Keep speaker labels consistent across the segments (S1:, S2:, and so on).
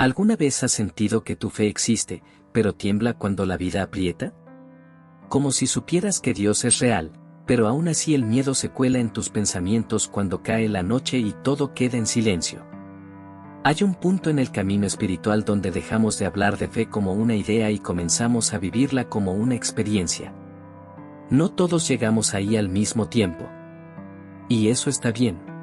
S1: ¿Alguna vez has sentido que tu fe existe, pero tiembla cuando la vida aprieta? Como si supieras que Dios es real, pero aún así el miedo se cuela en tus pensamientos cuando cae la noche y todo queda en silencio. Hay un punto en el camino espiritual donde dejamos de hablar de fe como una idea y comenzamos a vivirla como una experiencia. No todos llegamos ahí al mismo tiempo. Y eso está bien.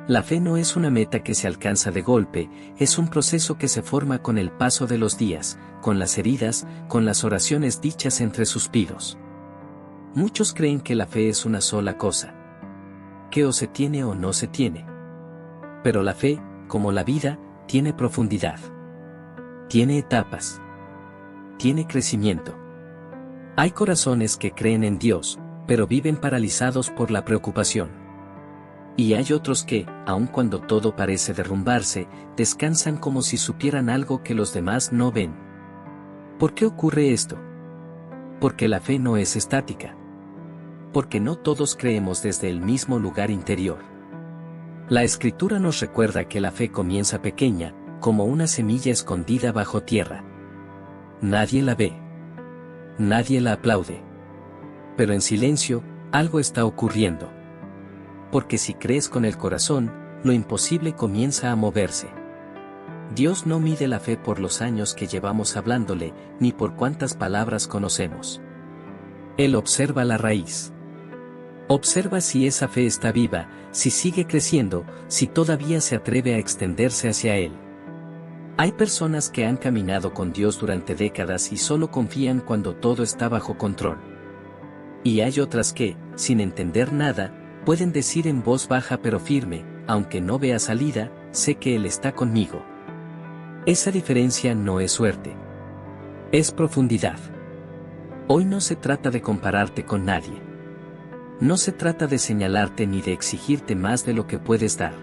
S1: La fe no es una meta que se alcanza de golpe, es un proceso que se forma con el paso de los días, con las heridas, con las oraciones dichas entre suspiros. Muchos creen que la fe es una sola cosa, que o se tiene o no se tiene. Pero la fe, como la vida, tiene profundidad. Tiene etapas. Tiene crecimiento. Hay corazones que creen en Dios, pero viven paralizados por la preocupación. Y hay otros que, aun cuando todo parece derrumbarse, descansan como si supieran algo que los demás no ven. ¿Por qué ocurre esto? Porque la fe no es estática. Porque no todos creemos desde el mismo lugar interior. La Escritura nos recuerda que la fe comienza pequeña, como una semilla escondida bajo tierra. Nadie la ve. Nadie la aplaude. Pero en silencio, algo está ocurriendo. Porque si crees con el corazón, lo imposible comienza a moverse. Dios no mide la fe por los años que llevamos hablándole, ni por cuántas palabras conocemos. Él observa la raíz. Observa si esa fe está viva, si sigue creciendo, si todavía se atreve a extenderse hacia Él. Hay personas que han caminado con Dios durante décadas y solo confían cuando todo está bajo control. Y hay otras que, sin entender nada, pueden decir en voz baja pero firme, aunque no vea salida, sé que Él está conmigo. Esa diferencia no es suerte. Es profundidad. Hoy no se trata de compararte con nadie. No se trata de señalarte ni de exigirte más de lo que puedes dar.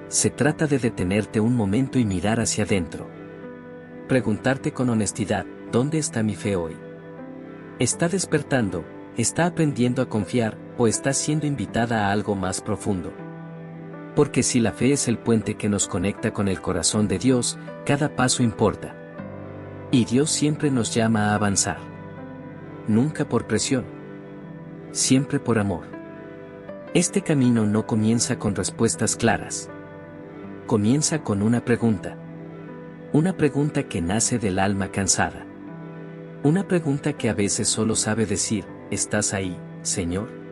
S1: Se trata de detenerte un momento y mirar hacia adentro. Preguntarte con honestidad, ¿dónde está mi fe hoy? ¿Está despertando, está aprendiendo a confiar, o está siendo invitada a algo más profundo? Porque si la fe es el puente que nos conecta con el corazón de Dios, cada paso importa. Y Dios siempre nos llama a avanzar. Nunca por presión. Siempre por amor. Este camino no comienza con respuestas claras. Comienza con una pregunta. Una pregunta que nace del alma cansada. Una pregunta que a veces solo sabe decir, ¿estás ahí, Señor?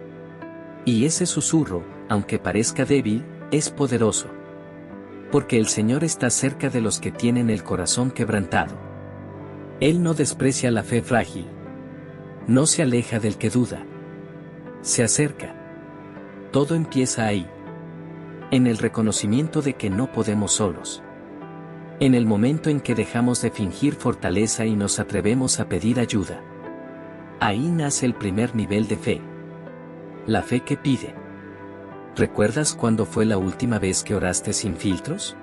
S1: Y ese susurro, aunque parezca débil, es poderoso. Porque el Señor está cerca de los que tienen el corazón quebrantado. Él no desprecia la fe frágil. No se aleja del que duda. Se acerca. Todo empieza ahí. En el reconocimiento de que no podemos solos. En el momento en que dejamos de fingir fortaleza y nos atrevemos a pedir ayuda. Ahí nace el primer nivel de fe. La fe que pide. ¿Recuerdas cuándo fue la última vez que oraste sin filtros?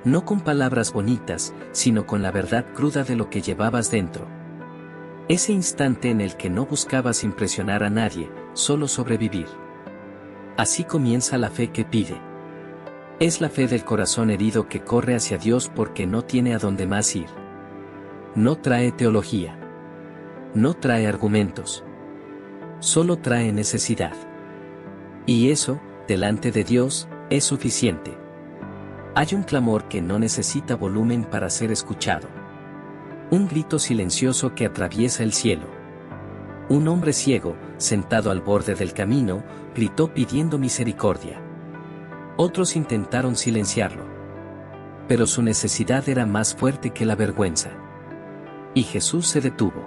S1: No con palabras bonitas, sino con la verdad cruda de lo que llevabas dentro. Ese instante en el que no buscabas impresionar a nadie, solo sobrevivir. Así comienza la fe que pide. Es la fe del corazón herido que corre hacia Dios porque no tiene a dónde más ir. No trae teología. No trae argumentos. Solo trae necesidad. Y eso, delante de Dios, es suficiente. Hay un clamor que no necesita volumen para ser escuchado. Un grito silencioso que atraviesa el cielo. Un hombre ciego, sentado al borde del camino, gritó pidiendo misericordia. Otros intentaron silenciarlo. Pero su necesidad era más fuerte que la vergüenza. Y Jesús se detuvo.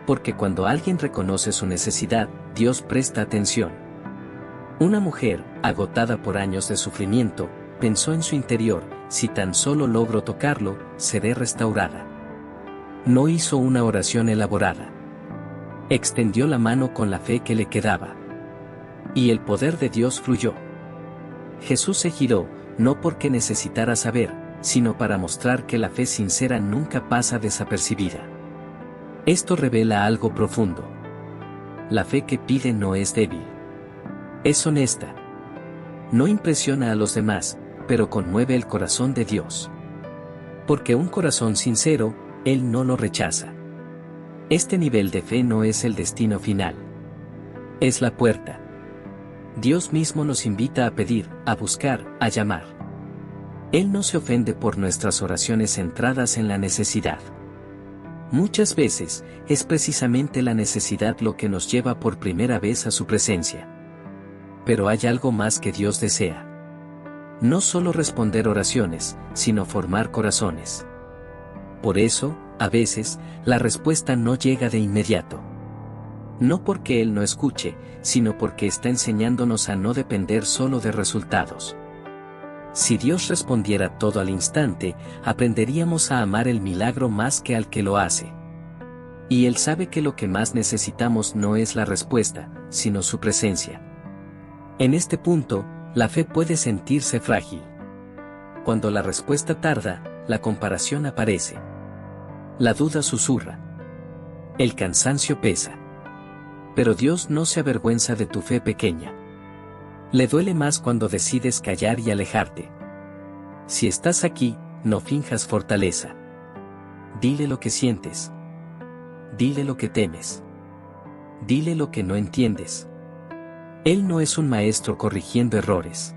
S1: Porque cuando alguien reconoce su necesidad, Dios presta atención. Una mujer, agotada por años de sufrimiento, pensó en su interior, si tan solo logro tocarlo, seré restaurada. No hizo una oración elaborada. Extendió la mano con la fe que le quedaba. Y el poder de Dios fluyó. Jesús se giró, no porque necesitara saber, sino para mostrar que la fe sincera nunca pasa desapercibida. Esto revela algo profundo. La fe que pide no es débil. Es honesta. No impresiona a los demás, pero conmueve el corazón de Dios. Porque un corazón sincero, Él no lo rechaza. Este nivel de fe no es el destino final. Es la puerta. Dios mismo nos invita a pedir, a buscar, a llamar. Él no se ofende por nuestras oraciones centradas en la necesidad. Muchas veces, es precisamente la necesidad lo que nos lleva por primera vez a su presencia. Pero hay algo más que Dios desea. No solo responder oraciones, sino formar corazones. Por eso, a veces, la respuesta no llega de inmediato. No porque Él no escuche, sino porque está enseñándonos a no depender solo de resultados. Si Dios respondiera todo al instante, aprenderíamos a amar el milagro más que al que lo hace. Y Él sabe que lo que más necesitamos no es la respuesta, sino su presencia. En este punto, la fe puede sentirse frágil. Cuando la respuesta tarda, la comparación aparece. La duda susurra. El cansancio pesa. Pero Dios no se avergüenza de tu fe pequeña. Le duele más cuando decides callar y alejarte. Si estás aquí, no finjas fortaleza. Dile lo que sientes. Dile lo que temes. Dile lo que no entiendes. Él no es un maestro corrigiendo errores.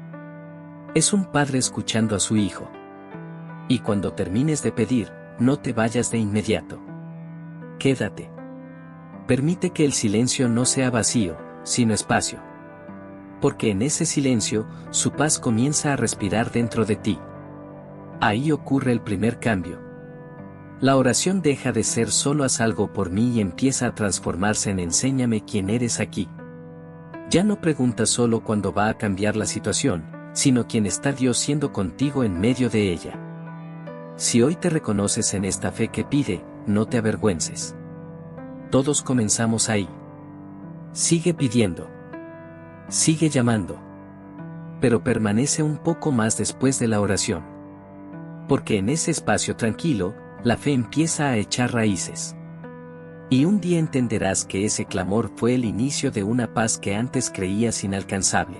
S1: Es un padre escuchando a su hijo. Y cuando termines de pedir, no te vayas de inmediato. Quédate. Permite que el silencio no sea vacío, sino espacio. Porque en ese silencio, su paz comienza a respirar dentro de ti. Ahí ocurre el primer cambio. La oración deja de ser solo haz algo por mí y empieza a transformarse en enséñame quién eres aquí. Ya no preguntas solo cuándo va a cambiar la situación, sino quién está Dios siendo contigo en medio de ella. Si hoy te reconoces en esta fe que pide, no te avergüences. Todos comenzamos ahí. Sigue pidiendo. Sigue llamando. Pero permanece un poco más después de la oración. Porque en ese espacio tranquilo, la fe empieza a echar raíces. Y un día entenderás que ese clamor fue el inicio de una paz que antes creías inalcanzable.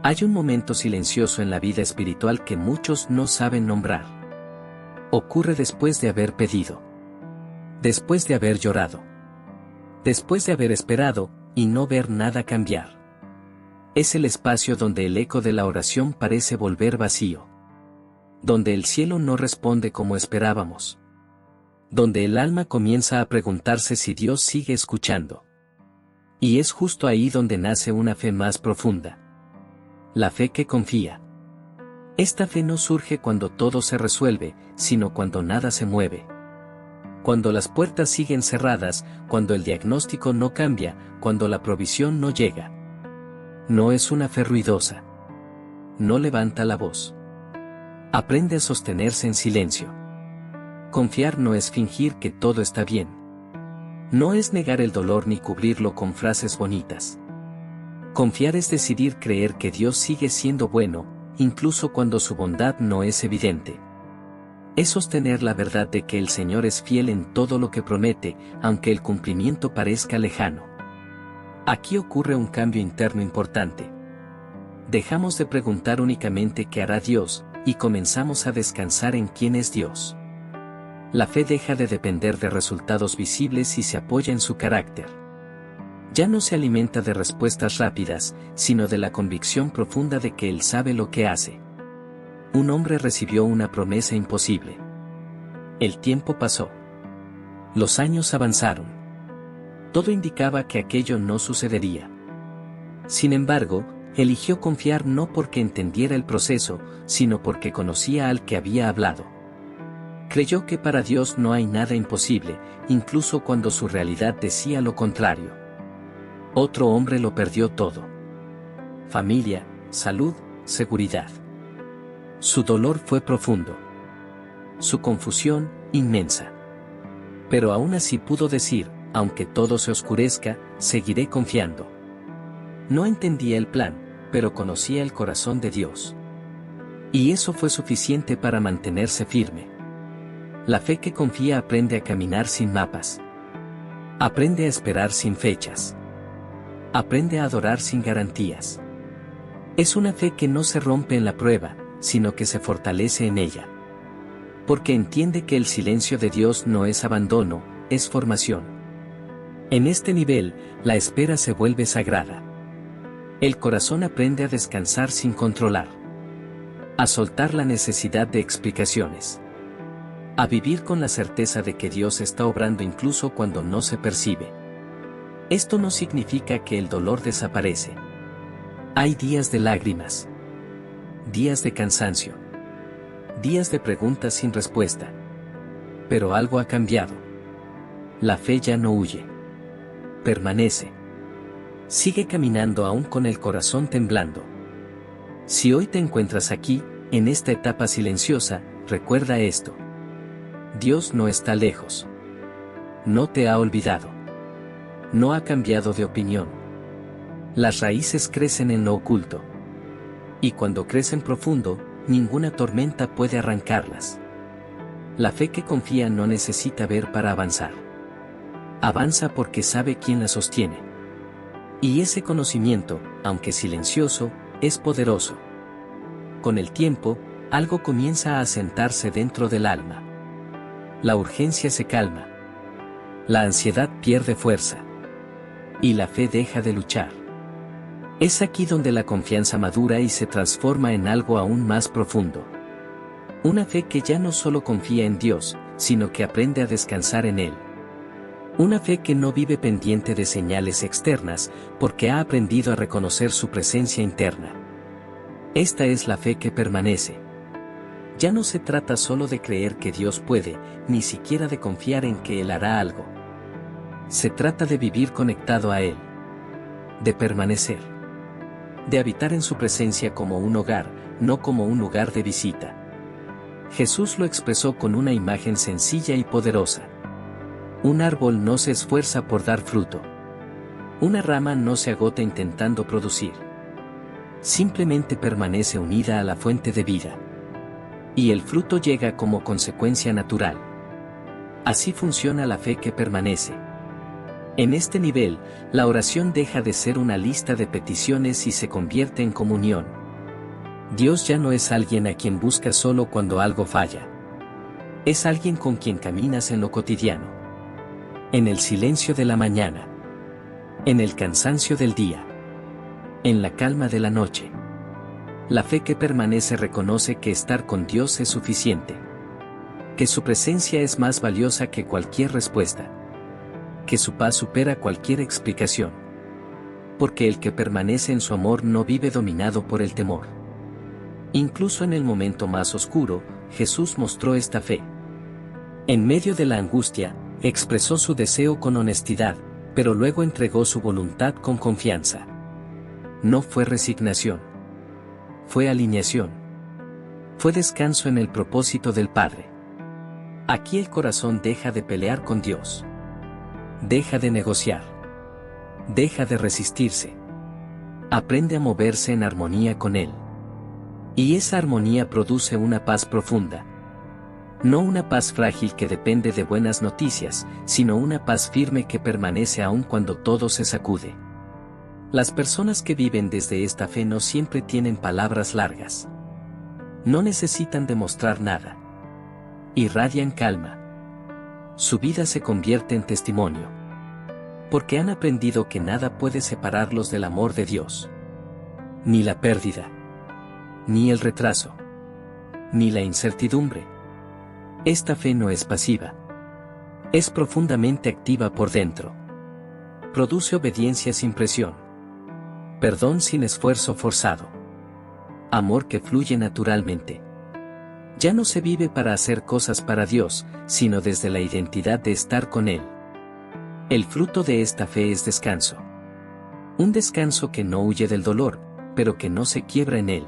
S1: Hay un momento silencioso en la vida espiritual que muchos no saben nombrar. Ocurre después de haber pedido. Después de haber llorado. Después de haber esperado, y no ver nada cambiar. Es el espacio donde el eco de la oración parece volver vacío. Donde el cielo no responde como esperábamos. Donde el alma comienza a preguntarse si Dios sigue escuchando. Y es justo ahí donde nace una fe más profunda. La fe que confía. Esta fe no surge cuando todo se resuelve, sino cuando nada se mueve. Cuando las puertas siguen cerradas, cuando el diagnóstico no cambia, cuando la provisión no llega. No es una fe ruidosa. No levanta la voz. Aprende a sostenerse en silencio. Confiar no es fingir que todo está bien. No es negar el dolor ni cubrirlo con frases bonitas. Confiar es decidir creer que Dios sigue siendo bueno, incluso cuando su bondad no es evidente. Es sostener la verdad de que el Señor es fiel en todo lo que promete, aunque el cumplimiento parezca lejano. Aquí ocurre un cambio interno importante. Dejamos de preguntar únicamente qué hará Dios, y comenzamos a descansar en quién es Dios. La fe deja de depender de resultados visibles y se apoya en su carácter. Ya no se alimenta de respuestas rápidas, sino de la convicción profunda de que Él sabe lo que hace. Un hombre recibió una promesa imposible. El tiempo pasó. Los años avanzaron. Todo indicaba que aquello no sucedería. Sin embargo, eligió confiar no porque entendiera el proceso, sino porque conocía al que había hablado. Creyó que para Dios no hay nada imposible, incluso cuando su realidad decía lo contrario. Otro hombre lo perdió todo. Familia, salud, seguridad. Su dolor fue profundo. Su confusión, inmensa. Pero aún así pudo decir, aunque todo se oscurezca, seguiré confiando. No entendía el plan, pero conocía el corazón de Dios. Y eso fue suficiente para mantenerse firme. La fe que confía aprende a caminar sin mapas. Aprende a esperar sin fechas. Aprende a adorar sin garantías. Es una fe que no se rompe en la prueba, sino que se fortalece en ella. Porque entiende que el silencio de Dios no es abandono, es formación. En este nivel, la espera se vuelve sagrada. El corazón aprende a descansar sin controlar. A soltar la necesidad de explicaciones. A vivir con la certeza de que Dios está obrando incluso cuando no se percibe. Esto no significa que el dolor desaparece. Hay días de lágrimas. Días de cansancio. Días de preguntas sin respuesta. Pero algo ha cambiado. La fe ya no huye. Permanece. Sigue caminando aún con el corazón temblando. Si hoy te encuentras aquí, en esta etapa silenciosa, recuerda esto. Dios no está lejos. No te ha olvidado. No ha cambiado de opinión. Las raíces crecen en lo oculto. Y cuando crecen profundo, ninguna tormenta puede arrancarlas. La fe que confía no necesita ver para avanzar. Avanza porque sabe quién la sostiene. Y ese conocimiento, aunque silencioso, es poderoso. Con el tiempo, algo comienza a asentarse dentro del alma. La urgencia se calma. La ansiedad pierde fuerza. Y la fe deja de luchar. Es aquí donde la confianza madura y se transforma en algo aún más profundo. Una fe que ya no solo confía en Dios, sino que aprende a descansar en Él. Una fe que no vive pendiente de señales externas, porque ha aprendido a reconocer su presencia interna. Esta es la fe que permanece. Ya no se trata solo de creer que Dios puede, ni siquiera de confiar en que Él hará algo. Se trata de vivir conectado a Él. De permanecer. De habitar en su presencia como un hogar, no como un lugar de visita. Jesús lo expresó con una imagen sencilla y poderosa. Un árbol no se esfuerza por dar fruto. Una rama no se agota intentando producir. Simplemente permanece unida a la fuente de vida. Y el fruto llega como consecuencia natural. Así funciona la fe que permanece. En este nivel, la oración deja de ser una lista de peticiones y se convierte en comunión. Dios ya no es alguien a quien buscas solo cuando algo falla. Es alguien con quien caminas en lo cotidiano. En el silencio de la mañana. En el cansancio del día. En la calma de la noche. La fe que permanece reconoce que estar con Dios es suficiente. Que su presencia es más valiosa que cualquier respuesta. Que su paz supera cualquier explicación. Porque el que permanece en su amor no vive dominado por el temor. Incluso en el momento más oscuro, Jesús mostró esta fe. En medio de la angustia, expresó su deseo con honestidad, pero luego entregó su voluntad con confianza. No fue resignación. Fue alineación. Fue descanso en el propósito del Padre. Aquí el corazón deja de pelear con Dios. Deja de negociar. Deja de resistirse. Aprende a moverse en armonía con Él. Y esa armonía produce una paz profunda. No una paz frágil que depende de buenas noticias, sino una paz firme que permanece aun cuando todo se sacude. Las personas que viven desde esta fe no siempre tienen palabras largas. No necesitan demostrar nada. Irradian calma. Su vida se convierte en testimonio. Porque han aprendido que nada puede separarlos del amor de Dios. Ni la pérdida. Ni el retraso. Ni la incertidumbre. Esta fe no es pasiva. Es profundamente activa por dentro. Produce obediencia sin presión. Perdón sin esfuerzo forzado. Amor que fluye naturalmente. Ya no se vive para hacer cosas para Dios, sino desde la identidad de estar con Él. El fruto de esta fe es descanso. Un descanso que no huye del dolor, pero que no se quiebra en él.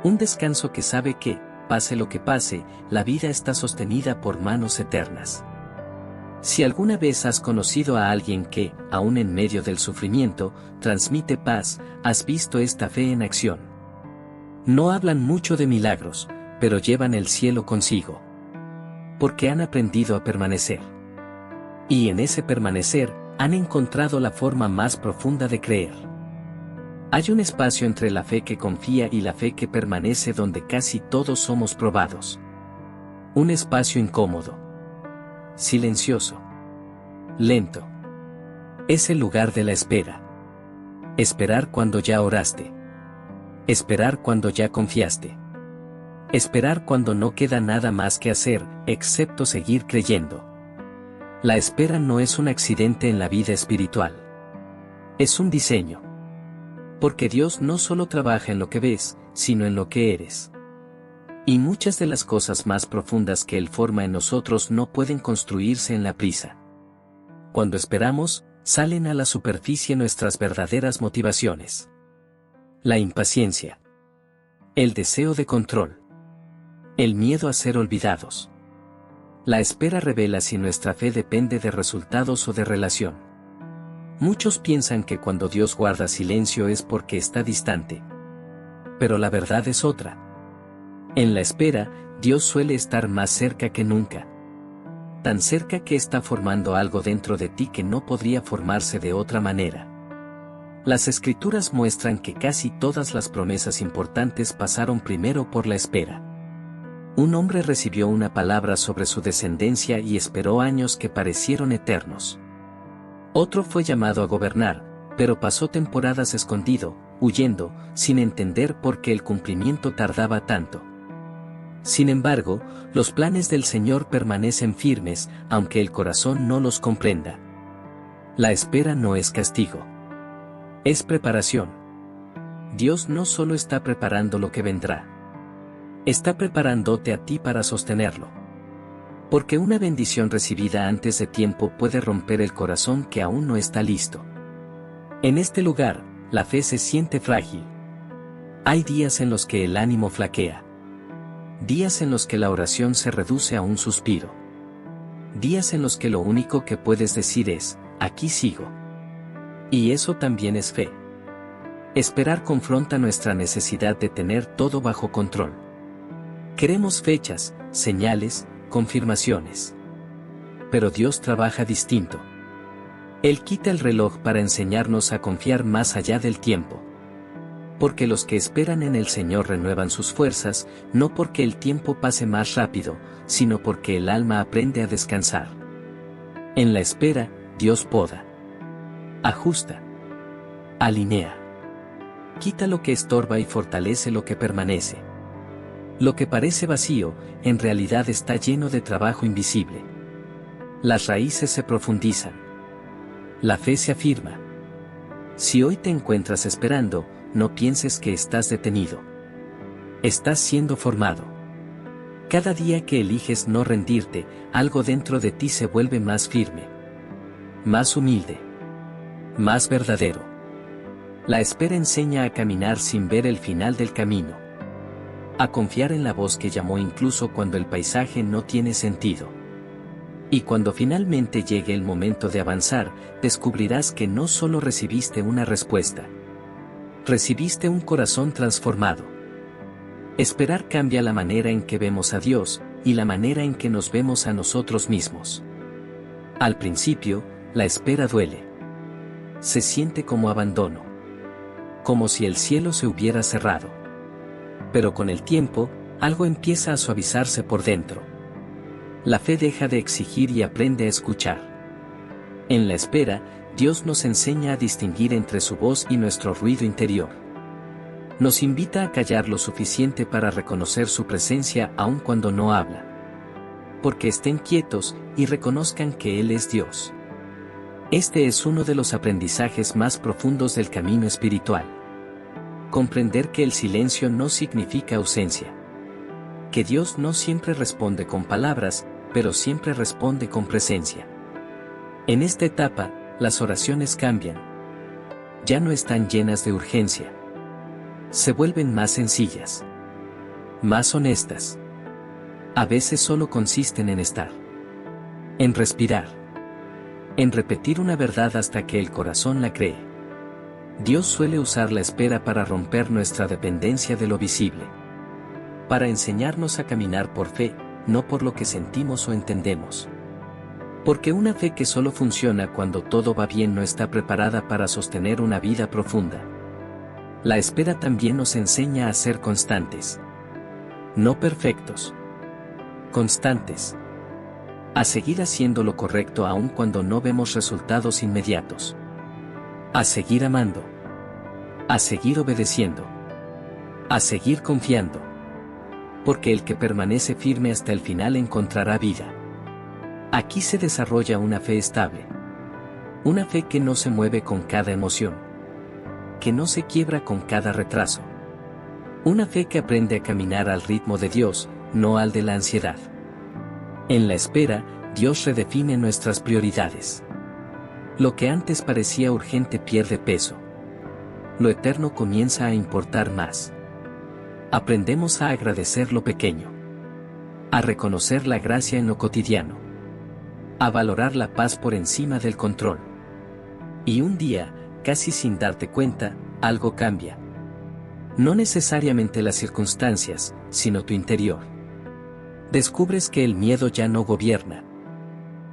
S1: Un descanso que sabe que, pase lo que pase, la vida está sostenida por manos eternas. Si alguna vez has conocido a alguien que, aun en medio del sufrimiento, transmite paz, has visto esta fe en acción. No hablan mucho de milagros, pero llevan el cielo consigo. Porque han aprendido a permanecer. Y en ese permanecer, han encontrado la forma más profunda de creer. Hay un espacio entre la fe que confía y la fe que permanece donde casi todos somos probados. Un espacio incómodo, silencioso, lento. Es el lugar de la espera. Esperar cuando ya oraste. Esperar cuando ya confiaste. Esperar cuando no queda nada más que hacer, excepto seguir creyendo. La espera no es un accidente en la vida espiritual. Es un diseño. Porque Dios no solo trabaja en lo que ves, sino en lo que eres. Y muchas de las cosas más profundas que Él forma en nosotros no pueden construirse en la prisa. Cuando esperamos, salen a la superficie nuestras verdaderas motivaciones. La impaciencia. El deseo de control. El miedo a ser olvidados. La espera revela si nuestra fe depende de resultados o de relación. Muchos piensan que cuando Dios guarda silencio es porque está distante. Pero la verdad es otra. En la espera, Dios suele estar más cerca que nunca. Tan cerca que está formando algo dentro de ti que no podría formarse de otra manera. Las Escrituras muestran que casi todas las promesas importantes pasaron primero por la espera. Un hombre recibió una palabra sobre su descendencia y esperó años que parecieron eternos. Otro fue llamado a gobernar, pero pasó temporadas escondido, huyendo, sin entender por qué el cumplimiento tardaba tanto. Sin embargo, los planes del Señor permanecen firmes, aunque el corazón no los comprenda. La espera no es castigo. Es preparación. Dios no solo está preparando lo que vendrá. Está preparándote a ti para sostenerlo. Porque una bendición recibida antes de tiempo puede romper el corazón que aún no está listo. En este lugar, la fe se siente frágil. Hay días en los que el ánimo flaquea. Días en los que la oración se reduce a un suspiro. Días en los que lo único que puedes decir es, aquí sigo. Y eso también es fe. Esperar confronta nuestra necesidad de tener todo bajo control. Queremos fechas, señales, confirmaciones. Pero Dios trabaja distinto. Él quita el reloj para enseñarnos a confiar más allá del tiempo. Porque los que esperan en el Señor renuevan sus fuerzas, no porque el tiempo pase más rápido, sino porque el alma aprende a descansar. En la espera, Dios poda. Ajusta. Alinea. Quita lo que estorba y fortalece lo que permanece. Lo que parece vacío, en realidad está lleno de trabajo invisible. Las raíces se profundizan. La fe se afirma. Si hoy te encuentras esperando, no pienses que estás detenido. Estás siendo formado. Cada día que eliges no rendirte, algo dentro de ti se vuelve más firme, más humilde, más verdadero. La espera enseña a caminar sin ver el final del camino. A confiar en la voz que llamó incluso cuando el paisaje no tiene sentido. Y cuando finalmente llegue el momento de avanzar, descubrirás que no solo recibiste una respuesta. Recibiste un corazón transformado. Esperar cambia la manera en que vemos a Dios, y la manera en que nos vemos a nosotros mismos. Al principio, la espera duele. Se siente como abandono. Como si el cielo se hubiera cerrado. Pero con el tiempo, algo empieza a suavizarse por dentro. La fe deja de exigir y aprende a escuchar. En la espera, Dios nos enseña a distinguir entre su voz y nuestro ruido interior. Nos invita a callar lo suficiente para reconocer su presencia aun cuando no habla. Porque estén quietos y reconozcan que Él es Dios. Este es uno de los aprendizajes más profundos del camino espiritual. Comprender que el silencio no significa ausencia. Que Dios no siempre responde con palabras, pero siempre responde con presencia. En esta etapa, las oraciones cambian. Ya no están llenas de urgencia. Se vuelven más sencillas. Más honestas. A veces solo consisten en estar. En respirar. En repetir una verdad hasta que el corazón la cree. Dios suele usar la espera para romper nuestra dependencia de lo visible. Para enseñarnos a caminar por fe, no por lo que sentimos o entendemos. Porque una fe que solo funciona cuando todo va bien no está preparada para sostener una vida profunda. La espera también nos enseña a ser constantes. No perfectos. Constantes. A seguir haciendo lo correcto aun cuando no vemos resultados inmediatos. A seguir amando. A seguir obedeciendo. A seguir confiando. Porque el que permanece firme hasta el final encontrará vida. Aquí se desarrolla una fe estable. Una fe que no se mueve con cada emoción. Que no se quiebra con cada retraso. Una fe que aprende a caminar al ritmo de Dios, no al de la ansiedad. En la espera, Dios redefine nuestras prioridades. Lo que antes parecía urgente pierde peso. Lo eterno comienza a importar más. Aprendemos a agradecer lo pequeño. A reconocer la gracia en lo cotidiano. A valorar la paz por encima del control. Y un día, casi sin darte cuenta, algo cambia. No necesariamente las circunstancias, sino tu interior. Descubres que el miedo ya no gobierna.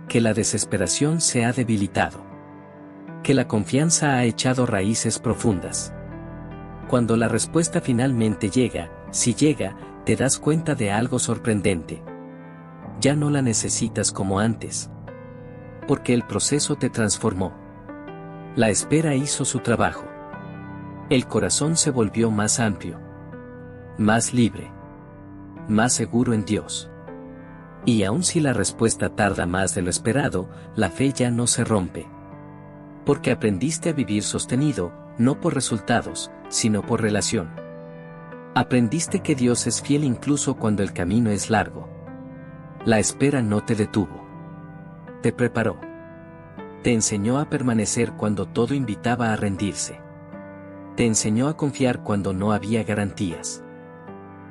S1: Que la desesperación se ha debilitado. Que la confianza ha echado raíces profundas. Cuando la respuesta finalmente llega, si llega, te das cuenta de algo sorprendente. Ya no la necesitas como antes. Porque el proceso te transformó. La espera hizo su trabajo. El corazón se volvió más amplio. Más libre. Más seguro en Dios. Y aun si la respuesta tarda más de lo esperado, la fe ya no se rompe. Porque aprendiste a vivir sostenido, no por resultados, sino por relación. Aprendiste que Dios es fiel incluso cuando el camino es largo. La espera no te detuvo. Te preparó. Te enseñó a permanecer cuando todo invitaba a rendirse. Te enseñó a confiar cuando no había garantías.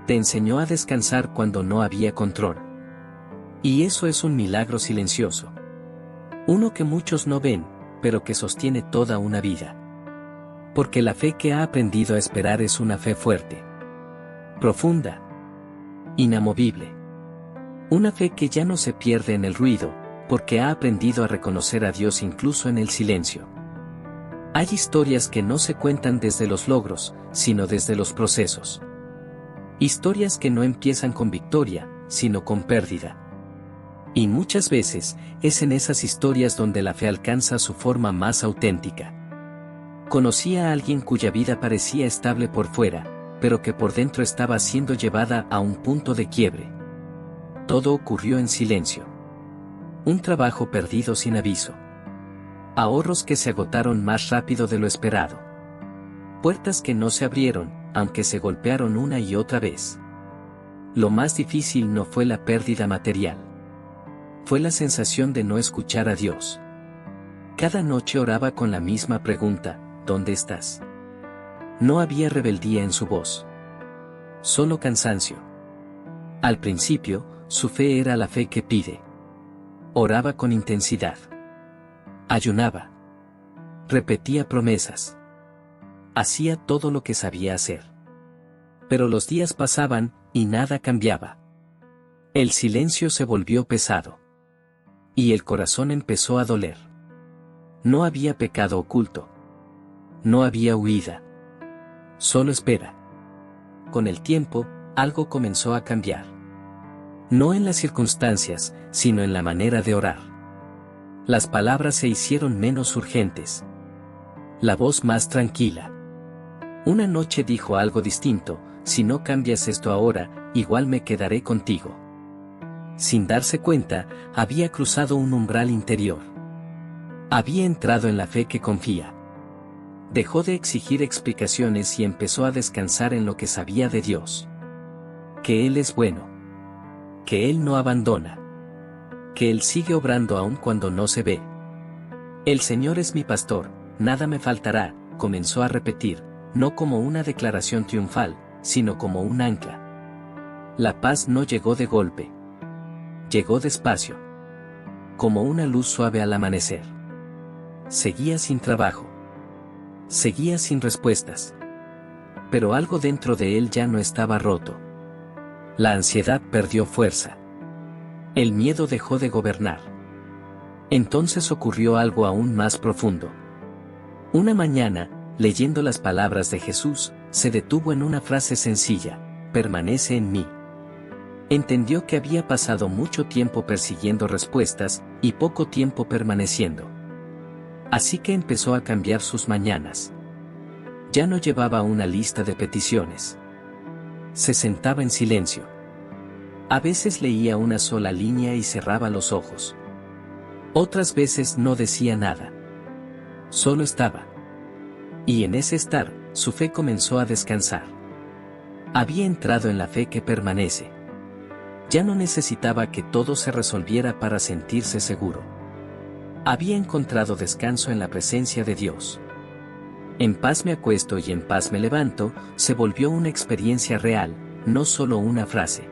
S1: Te enseñó a descansar cuando no había control. Y eso es un milagro silencioso. Uno que muchos no ven, pero que sostiene toda una vida. Porque la fe que ha aprendido a esperar es una fe fuerte. Profunda. Inamovible. Una fe que ya no se pierde en el ruido, porque ha aprendido a reconocer a Dios incluso en el silencio. Hay historias que no se cuentan desde los logros, sino desde los procesos. Historias que no empiezan con victoria, sino con pérdida. Y muchas veces, es en esas historias donde la fe alcanza su forma más auténtica. Conocí a alguien cuya vida parecía estable por fuera, pero que por dentro estaba siendo llevada a un punto de quiebre. Todo ocurrió en silencio. Un trabajo perdido sin aviso. Ahorros que se agotaron más rápido de lo esperado. Puertas que no se abrieron, aunque se golpearon una y otra vez. Lo más difícil no fue la pérdida material. Fue la sensación de no escuchar a Dios. Cada noche oraba con la misma pregunta, ¿dónde estás? No había rebeldía en su voz. Solo cansancio. Al principio, su fe era la fe que pide. Oraba con intensidad. Ayunaba. Repetía promesas. Hacía todo lo que sabía hacer. Pero los días pasaban, y nada cambiaba. El silencio se volvió pesado. Y el corazón empezó a doler. No había pecado oculto. No había huida. Solo espera. Con el tiempo, algo comenzó a cambiar. No en las circunstancias, sino en la manera de orar. Las palabras se hicieron menos urgentes. La voz más tranquila. Una noche dijo algo distinto, si no cambias esto ahora, igual me quedaré contigo. Sin darse cuenta, había cruzado un umbral interior. Había entrado en la fe que confía. Dejó de exigir explicaciones y empezó a descansar en lo que sabía de Dios. Que Él es bueno. Que Él no abandona. Que Él sigue obrando aun cuando no se ve. El Señor es mi pastor, nada me faltará, comenzó a repetir, no como una declaración triunfal, sino como un ancla. La paz no llegó de golpe. Llegó despacio. Como una luz suave al amanecer. Seguía sin trabajo. Seguía sin respuestas. Pero algo dentro de él ya no estaba roto. La ansiedad perdió fuerza. El miedo dejó de gobernar. Entonces ocurrió algo aún más profundo. Una mañana, leyendo las palabras de Jesús, se detuvo en una frase sencilla, permanece en mí. Entendió que había pasado mucho tiempo persiguiendo respuestas y poco tiempo permaneciendo. Así que empezó a cambiar sus mañanas. Ya no llevaba una lista de peticiones. Se sentaba en silencio. A veces leía una sola línea y cerraba los ojos. Otras veces no decía nada. Solo estaba. Y en ese estar, su fe comenzó a descansar. Había entrado en la fe que permanece. Ya no necesitaba que todo se resolviera para sentirse seguro. Había encontrado descanso en la presencia de Dios. En paz me acuesto y en paz me levanto, se volvió una experiencia real, no solo una frase.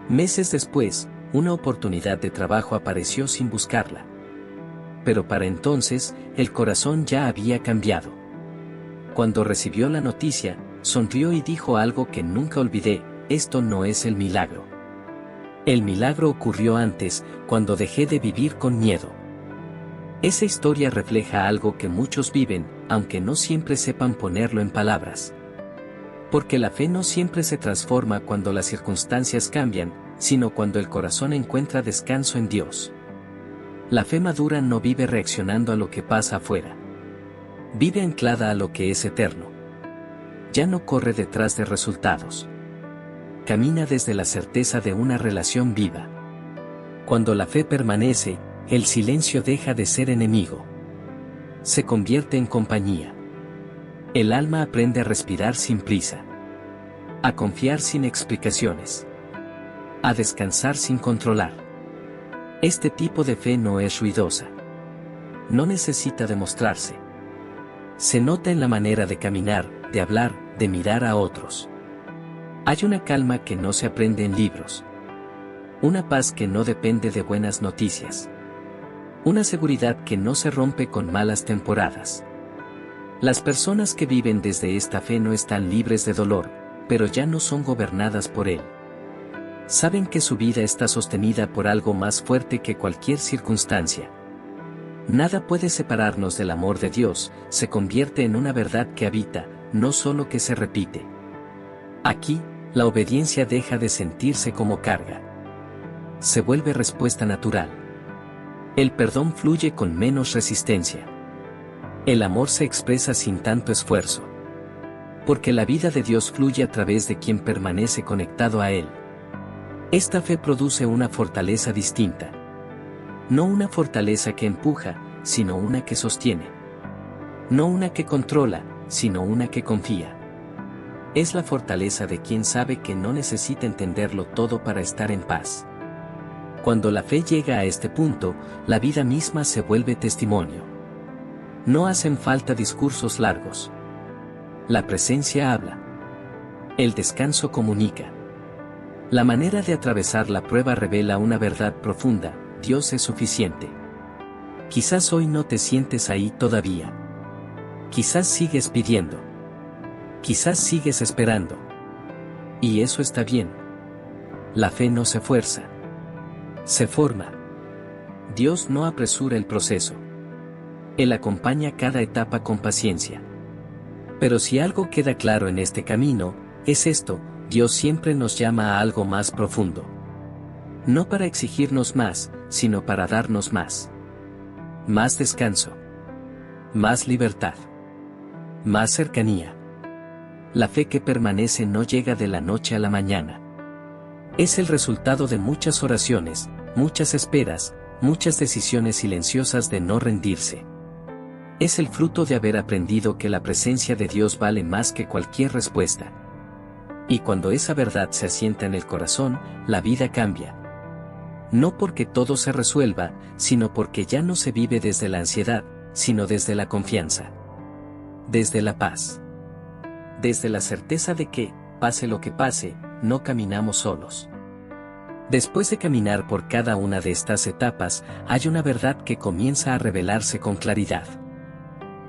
S1: Meses después, una oportunidad de trabajo apareció sin buscarla. Pero para entonces, el corazón ya había cambiado. Cuando recibió la noticia, sonrió y dijo algo que nunca olvidé: esto no es el milagro. El milagro ocurrió antes, cuando dejé de vivir con miedo. Esa historia refleja algo que muchos viven, aunque no siempre sepan ponerlo en palabras. Porque la fe no siempre se transforma cuando las circunstancias cambian, sino cuando el corazón encuentra descanso en Dios. La fe madura no vive reaccionando a lo que pasa afuera. Vive anclada a lo que es eterno. Ya no corre detrás de resultados. Camina desde la certeza de una relación viva. Cuando la fe permanece, el silencio deja de ser enemigo. Se convierte en compañía. El alma aprende a respirar sin prisa. A confiar sin explicaciones. A descansar sin controlar. Este tipo de fe no es ruidosa. No necesita demostrarse. Se nota en la manera de caminar, de hablar, de mirar a otros. Hay una calma que no se aprende en libros. Una paz que no depende de buenas noticias. Una seguridad que no se rompe con malas temporadas. Las personas que viven desde esta fe no están libres de dolor, pero ya no son gobernadas por él. Saben que su vida está sostenida por algo más fuerte que cualquier circunstancia. Nada puede separarnos del amor de Dios, se convierte en una verdad que habita, no solo que se repite. Aquí, la obediencia deja de sentirse como carga. Se vuelve respuesta natural. El perdón fluye con menos resistencia. El amor se expresa sin tanto esfuerzo. Porque la vida de Dios fluye a través de quien permanece conectado a Él. Esta fe produce una fortaleza distinta. No una fortaleza que empuja, sino una que sostiene. No una que controla, sino una que confía. Es la fortaleza de quien sabe que no necesita entenderlo todo para estar en paz. Cuando la fe llega a este punto, la vida misma se vuelve testimonio. No hacen falta discursos largos. La presencia habla. El descanso comunica. La manera de atravesar la prueba revela una verdad profunda: Dios es suficiente. Quizás hoy no te sientes ahí todavía. Quizás sigues pidiendo. Quizás sigues esperando. Y eso está bien. La fe no se fuerza. Se forma. Dios no apresura el proceso. Él acompaña cada etapa con paciencia. Pero si algo queda claro en este camino, es esto: Dios siempre nos llama a algo más profundo. No para exigirnos más, sino para darnos más. Más descanso. Más libertad. Más cercanía. La fe que permanece no llega de la noche a la mañana. Es el resultado de muchas oraciones, muchas esperas, muchas decisiones silenciosas de no rendirse. Es el fruto de haber aprendido que la presencia de Dios vale más que cualquier respuesta. Y cuando esa verdad se asienta en el corazón, la vida cambia. No porque todo se resuelva, sino porque ya no se vive desde la ansiedad, sino desde la confianza. Desde la paz. Desde la certeza de que, pase lo que pase, no caminamos solos. Después de caminar por cada una de estas etapas, hay una verdad que comienza a revelarse con claridad.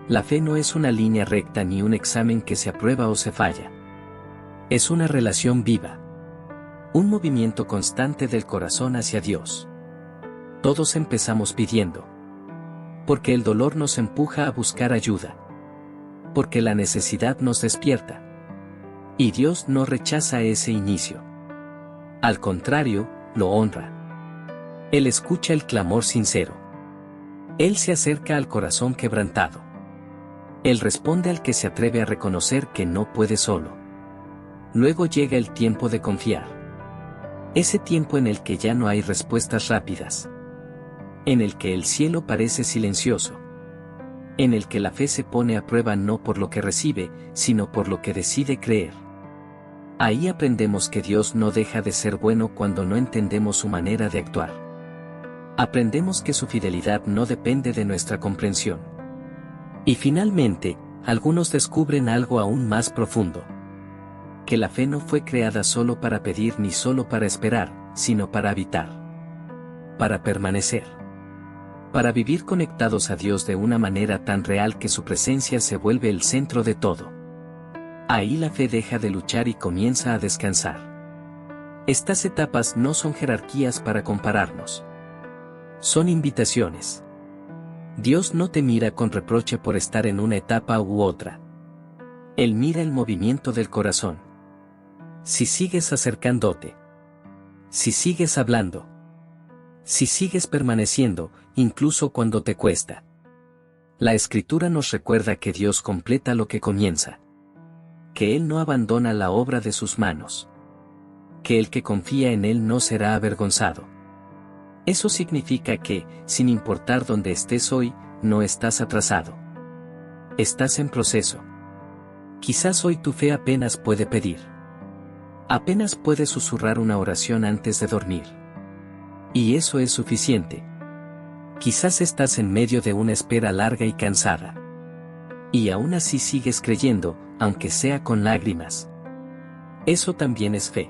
S1: La fe no es una línea recta ni un examen que se aprueba o se falla. Es una relación viva. Un movimiento constante del corazón hacia Dios. Todos empezamos pidiendo. Porque el dolor nos empuja a buscar ayuda. Porque la necesidad nos despierta. Y Dios no rechaza ese inicio. Al contrario, lo honra. Él escucha el clamor sincero. Él se acerca al corazón quebrantado. Él responde al que se atreve a reconocer que no puede solo. Luego llega el tiempo de confiar. Ese tiempo en el que ya no hay respuestas rápidas. En el que el cielo parece silencioso. En el que la fe se pone a prueba no por lo que recibe, sino por lo que decide creer. Ahí aprendemos que Dios no deja de ser bueno cuando no entendemos su manera de actuar. Aprendemos que su fidelidad no depende de nuestra comprensión. Y finalmente, algunos descubren algo aún más profundo. Que la fe no fue creada solo para pedir ni solo para esperar, sino para habitar. Para permanecer. Para vivir conectados a Dios de una manera tan real que su presencia se vuelve el centro de todo. Ahí la fe deja de luchar y comienza a descansar. Estas etapas no son jerarquías para compararnos. Son invitaciones. Dios no te mira con reproche por estar en una etapa u otra. Él mira el movimiento del corazón. Si sigues acercándote. Si sigues hablando. Si sigues permaneciendo, incluso cuando te cuesta. La Escritura nos recuerda que Dios completa lo que comienza. Que Él no abandona la obra de sus manos. Que el que confía en Él no será avergonzado. Eso significa que, sin importar dónde estés hoy, no estás atrasado. Estás en proceso. Quizás hoy tu fe apenas puede pedir. Apenas puede susurrar una oración antes de dormir. Y eso es suficiente. Quizás estás en medio de una espera larga y cansada. Y aún así sigues creyendo, aunque sea con lágrimas. Eso también es fe.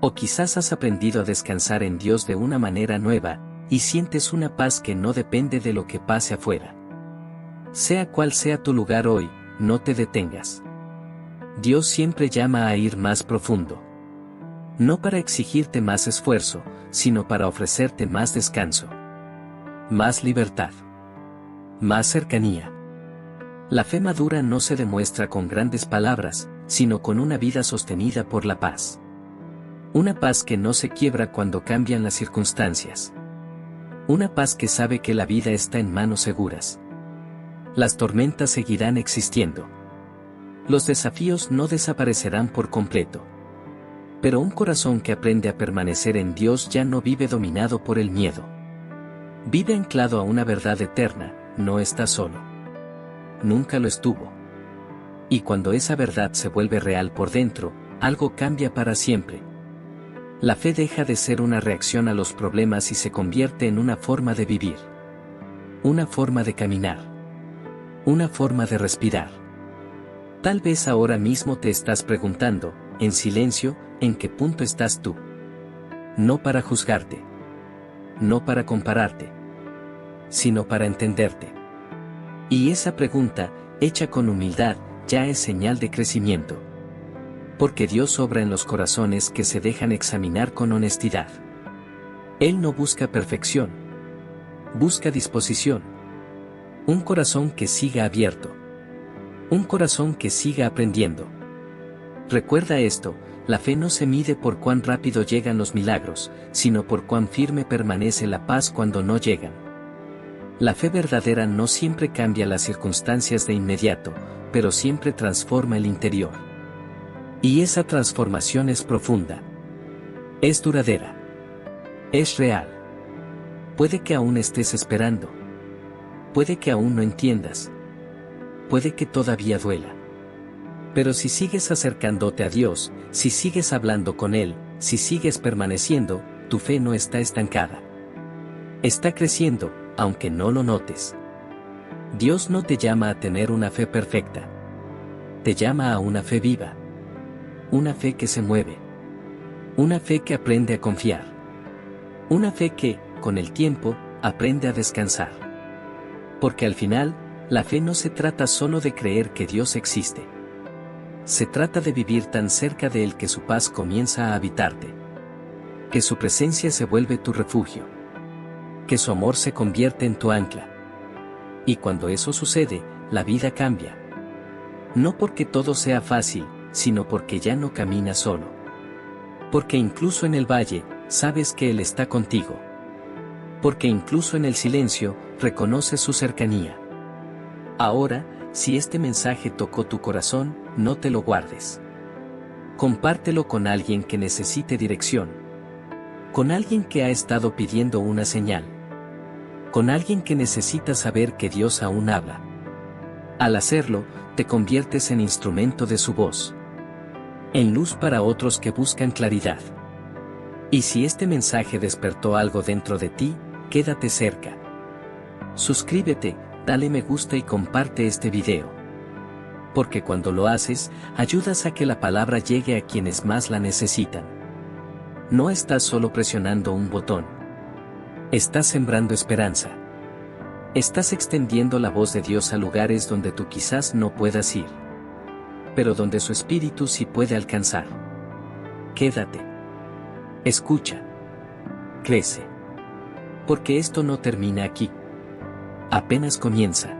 S1: O quizás has aprendido a descansar en Dios de una manera nueva, y sientes una paz que no depende de lo que pase afuera. Sea cual sea tu lugar hoy, no te detengas. Dios siempre llama a ir más profundo. No para exigirte más esfuerzo, sino para ofrecerte más descanso. Más libertad. Más cercanía. La fe madura no se demuestra con grandes palabras, sino con una vida sostenida por la paz. Una paz que no se quiebra cuando cambian las circunstancias. Una paz que sabe que la vida está en manos seguras. Las tormentas seguirán existiendo. Los desafíos no desaparecerán por completo. Pero un corazón que aprende a permanecer en Dios ya no vive dominado por el miedo. Vive anclado a una verdad eterna, no está solo. Nunca lo estuvo. Y cuando esa verdad se vuelve real por dentro, algo cambia para siempre. La fe deja de ser una reacción a los problemas y se convierte en una forma de vivir. Una forma de caminar. Una forma de respirar. Tal vez ahora mismo te estás preguntando, en silencio, ¿en qué punto estás tú? No para juzgarte. No para compararte. Sino para entenderte. Y esa pregunta, hecha con humildad, ya es señal de crecimiento. Porque Dios obra en los corazones que se dejan examinar con honestidad. Él no busca perfección. Busca disposición. Un corazón que siga abierto. Un corazón que siga aprendiendo. Recuerda esto, la fe no se mide por cuán rápido llegan los milagros, sino por cuán firme permanece la paz cuando no llegan. La fe verdadera no siempre cambia las circunstancias de inmediato, pero siempre transforma el interior. Y esa transformación es profunda. Es duradera. Es real. Puede que aún estés esperando. Puede que aún no entiendas. Puede que todavía duela. Pero si sigues acercándote a Dios, si sigues hablando con Él, si sigues permaneciendo, tu fe no está estancada. Está creciendo, aunque no lo notes. Dios no te llama a tener una fe perfecta. Te llama a una fe viva. Una fe que se mueve. Una fe que aprende a confiar. Una fe que, con el tiempo, aprende a descansar. Porque al final, la fe no se trata solo de creer que Dios existe. Se trata de vivir tan cerca de Él que su paz comienza a habitarte. Que su presencia se vuelve tu refugio. Que su amor se convierte en tu ancla. Y cuando eso sucede, la vida cambia. No porque todo sea fácil, sino porque ya no caminas solo. Porque incluso en el valle, sabes que Él está contigo. Porque incluso en el silencio, reconoces su cercanía. Ahora, si este mensaje tocó tu corazón, no te lo guardes. Compártelo con alguien que necesite dirección. Con alguien que ha estado pidiendo una señal. Con alguien que necesita saber que Dios aún habla. Al hacerlo, te conviertes en instrumento de su voz. En luz para otros que buscan claridad. Y si este mensaje despertó algo dentro de ti, quédate cerca. Suscríbete, dale me gusta y comparte este video. Porque cuando lo haces, ayudas a que la palabra llegue a quienes más la necesitan. No estás solo presionando un botón. Estás sembrando esperanza. Estás extendiendo la voz de Dios a lugares donde tú quizás no puedas ir. Pero donde su espíritu sí puede alcanzar. Quédate. Escucha. Crece. Porque esto no termina aquí. Apenas comienza.